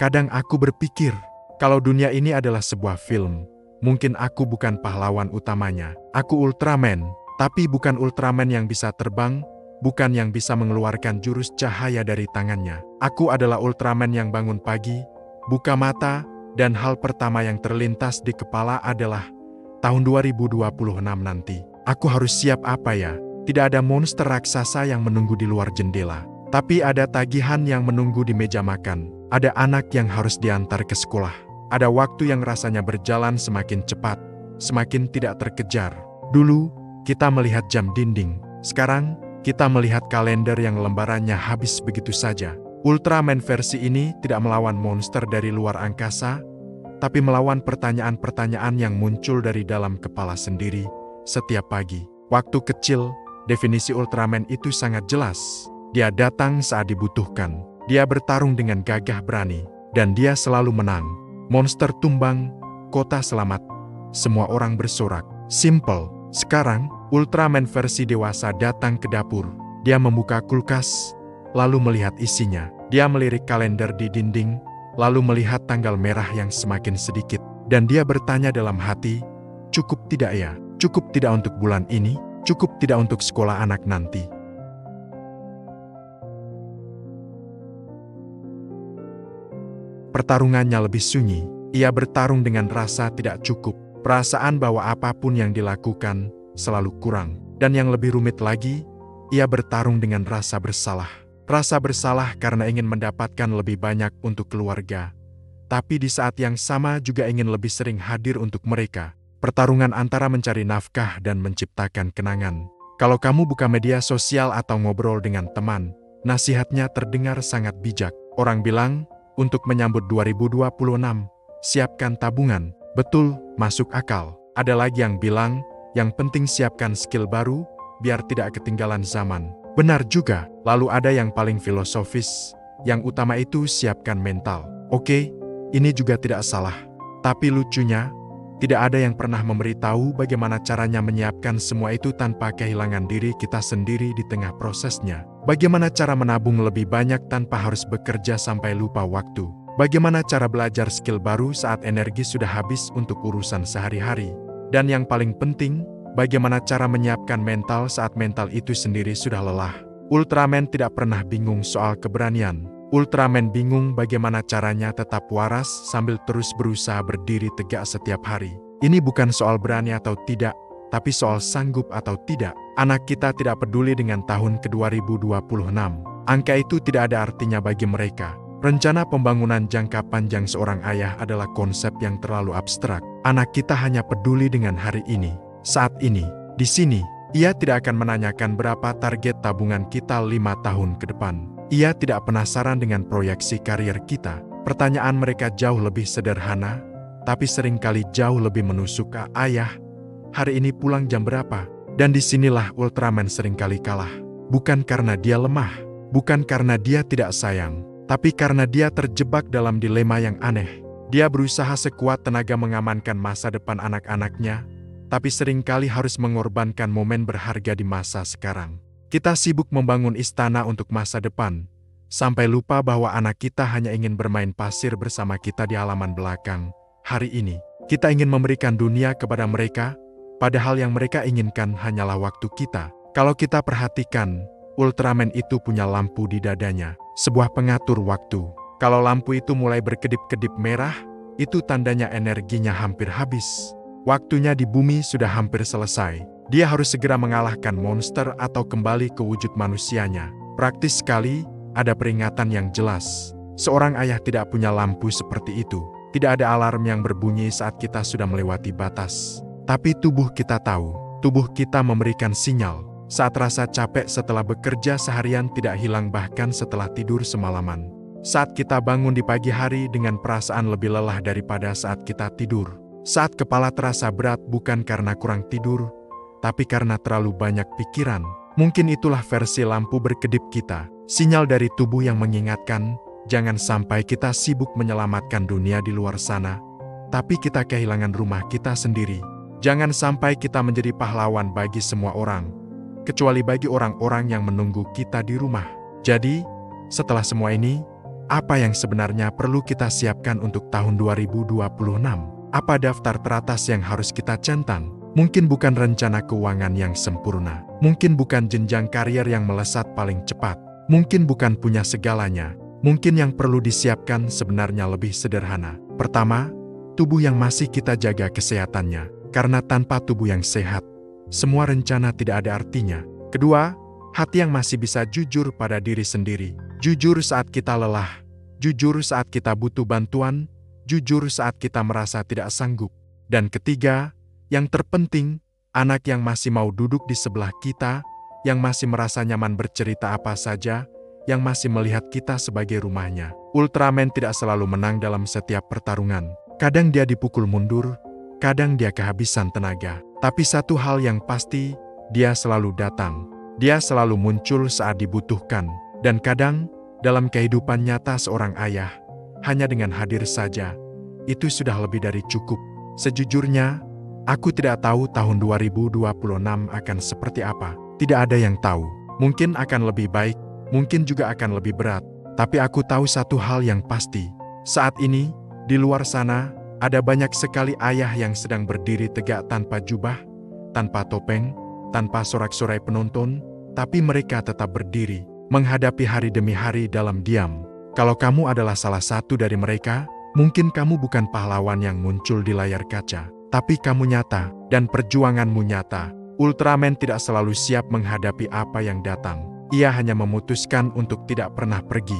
Kadang aku berpikir, kalau dunia ini adalah sebuah film, mungkin aku bukan pahlawan utamanya. Aku Ultraman, tapi bukan Ultraman yang bisa terbang, bukan yang bisa mengeluarkan jurus cahaya dari tangannya. Aku adalah Ultraman yang bangun pagi, buka mata, dan hal pertama yang terlintas di kepala adalah tahun 2026 nanti. Aku harus siap apa ya? Tidak ada monster raksasa yang menunggu di luar jendela. Tapi ada tagihan yang menunggu di meja makan. Ada anak yang harus diantar ke sekolah. Ada waktu yang rasanya berjalan semakin cepat, semakin tidak terkejar. Dulu, kita melihat jam dinding. Sekarang, kita melihat kalender yang lembarannya habis begitu saja. Ultraman versi ini tidak melawan monster dari luar angkasa, tapi melawan pertanyaan-pertanyaan yang muncul dari dalam kepala sendiri setiap pagi. Waktu kecil, definisi Ultraman itu sangat jelas. Dia datang saat dibutuhkan. Dia bertarung dengan gagah berani. Dan dia selalu menang. Monster tumbang, kota selamat. Semua orang bersorak. Simple. Sekarang, Ultraman versi dewasa datang ke dapur. Dia membuka kulkas, lalu melihat isinya. Dia melirik kalender di dinding, lalu melihat tanggal merah yang semakin sedikit. Dan dia bertanya dalam hati, cukup tidak ya? Cukup tidak untuk bulan ini? Cukup tidak untuk sekolah anak nanti? Pertarungannya lebih sunyi. Ia bertarung dengan rasa tidak cukup. Perasaan bahwa apapun yang dilakukan selalu kurang. Dan yang lebih rumit lagi, ia bertarung dengan rasa bersalah. Rasa bersalah karena ingin mendapatkan lebih banyak untuk keluarga. Tapi di saat yang sama juga ingin lebih sering hadir untuk mereka. Pertarungan antara mencari nafkah dan menciptakan kenangan. Kalau kamu buka media sosial atau ngobrol dengan teman, nasihatnya terdengar sangat bijak. Orang bilang, untuk menyambut 2026, siapkan tabungan. Betul, masuk akal. Ada lagi yang bilang, yang penting siapkan skill baru, biar tidak ketinggalan zaman. Benar juga. Lalu ada yang paling filosofis, yang utama itu siapkan mental. Oke, ini juga tidak salah. Tapi lucunya, tidak ada yang pernah memberitahu bagaimana caranya menyiapkan semua itu tanpa kehilangan diri kita sendiri di tengah prosesnya. Bagaimana cara menabung lebih banyak tanpa harus bekerja sampai lupa waktu. Bagaimana cara belajar skill baru saat energi sudah habis untuk urusan sehari-hari. Dan yang paling penting, bagaimana cara menyiapkan mental saat mental itu sendiri sudah lelah. Ultraman tidak pernah bingung soal keberanian. Ultraman bingung bagaimana caranya tetap waras sambil terus berusaha berdiri tegak setiap hari. Ini bukan soal berani atau tidak, tapi soal sanggup atau tidak. Anak kita tidak peduli dengan tahun ke-2026. Angka itu tidak ada artinya bagi mereka. Rencana pembangunan jangka panjang seorang ayah adalah konsep yang terlalu abstrak. Anak kita hanya peduli dengan hari ini, saat ini, di sini. Ia tidak akan menanyakan berapa target tabungan kita 5 tahun ke depan. Ia tidak penasaran dengan proyeksi karier kita. Pertanyaan mereka jauh lebih sederhana, tapi seringkali jauh lebih menusuk. Ayah, hari ini pulang jam berapa? Dan disinilah Ultraman seringkali kalah. Bukan karena dia lemah, bukan karena dia tidak sayang, tapi karena dia terjebak dalam dilema yang aneh. Dia berusaha sekuat tenaga mengamankan masa depan anak-anaknya, tapi seringkali harus mengorbankan momen berharga di masa sekarang. Kita sibuk membangun istana untuk masa depan, sampai lupa bahwa anak kita hanya ingin bermain pasir bersama kita di halaman belakang. Hari ini, kita ingin memberikan dunia kepada mereka, padahal yang mereka inginkan hanyalah waktu kita. Kalau kita perhatikan, Ultraman itu punya lampu di dadanya, sebuah pengatur waktu. Kalau lampu itu mulai berkedip-kedip merah, itu tandanya energinya hampir habis. Waktunya di bumi sudah hampir selesai. Dia harus segera mengalahkan monster atau kembali ke wujud manusianya. Praktis sekali, ada peringatan yang jelas. Seorang ayah tidak punya lampu seperti itu. Tidak ada alarm yang berbunyi saat kita sudah melewati batas. Tapi tubuh kita tahu. Tubuh kita memberikan sinyal. Saat rasa capek setelah bekerja seharian tidak hilang bahkan setelah tidur semalaman. Saat kita bangun di pagi hari dengan perasaan lebih lelah daripada saat kita tidur. Saat kepala terasa berat bukan karena kurang tidur, tapi karena terlalu banyak pikiran. Mungkin itulah versi lampu berkedip kita. Sinyal dari tubuh yang mengingatkan, jangan sampai kita sibuk menyelamatkan dunia di luar sana, tapi kita kehilangan rumah kita sendiri. Jangan sampai kita menjadi pahlawan bagi semua orang, kecuali bagi orang-orang yang menunggu kita di rumah. Jadi, setelah semua ini, Apa yang sebenarnya perlu kita siapkan untuk tahun 2026? Apa daftar teratas yang harus kita centang? Mungkin bukan rencana keuangan yang sempurna. Mungkin bukan jenjang karier yang melesat paling cepat. Mungkin bukan punya segalanya. Mungkin yang perlu disiapkan sebenarnya lebih sederhana. Pertama, tubuh yang masih kita jaga kesehatannya. Karena tanpa tubuh yang sehat, semua rencana tidak ada artinya. Kedua, hati yang masih bisa jujur pada diri sendiri. Jujur saat kita lelah. Jujur saat kita butuh bantuan. Jujur saat kita merasa tidak sanggup. Dan ketiga, yang terpenting, anak yang masih mau duduk di sebelah kita, yang masih merasa nyaman bercerita apa saja, yang masih melihat kita sebagai rumahnya. Ultraman tidak selalu menang dalam setiap pertarungan. Kadang dia dipukul mundur, kadang dia kehabisan tenaga. Tapi satu hal yang pasti, dia selalu datang. Dia selalu muncul saat dibutuhkan. Dan kadang, dalam kehidupan nyata seorang ayah, hanya dengan hadir saja, itu sudah lebih dari cukup. Sejujurnya, aku tidak tahu tahun 2026 akan seperti apa. Tidak ada yang tahu. Mungkin akan lebih baik, mungkin juga akan lebih berat. Tapi aku tahu satu hal yang pasti. Saat ini, di luar sana, ada banyak sekali ayah yang sedang berdiri tegak tanpa jubah, tanpa topeng, tanpa sorak-sorai penonton, tapi mereka tetap berdiri, menghadapi hari demi hari dalam diam. Kalau kamu adalah salah satu dari mereka, mungkin kamu bukan pahlawan yang muncul di layar kaca, tapi kamu nyata, dan perjuanganmu nyata. Ultraman tidak selalu siap menghadapi apa yang datang. Ia hanya memutuskan untuk tidak pernah pergi.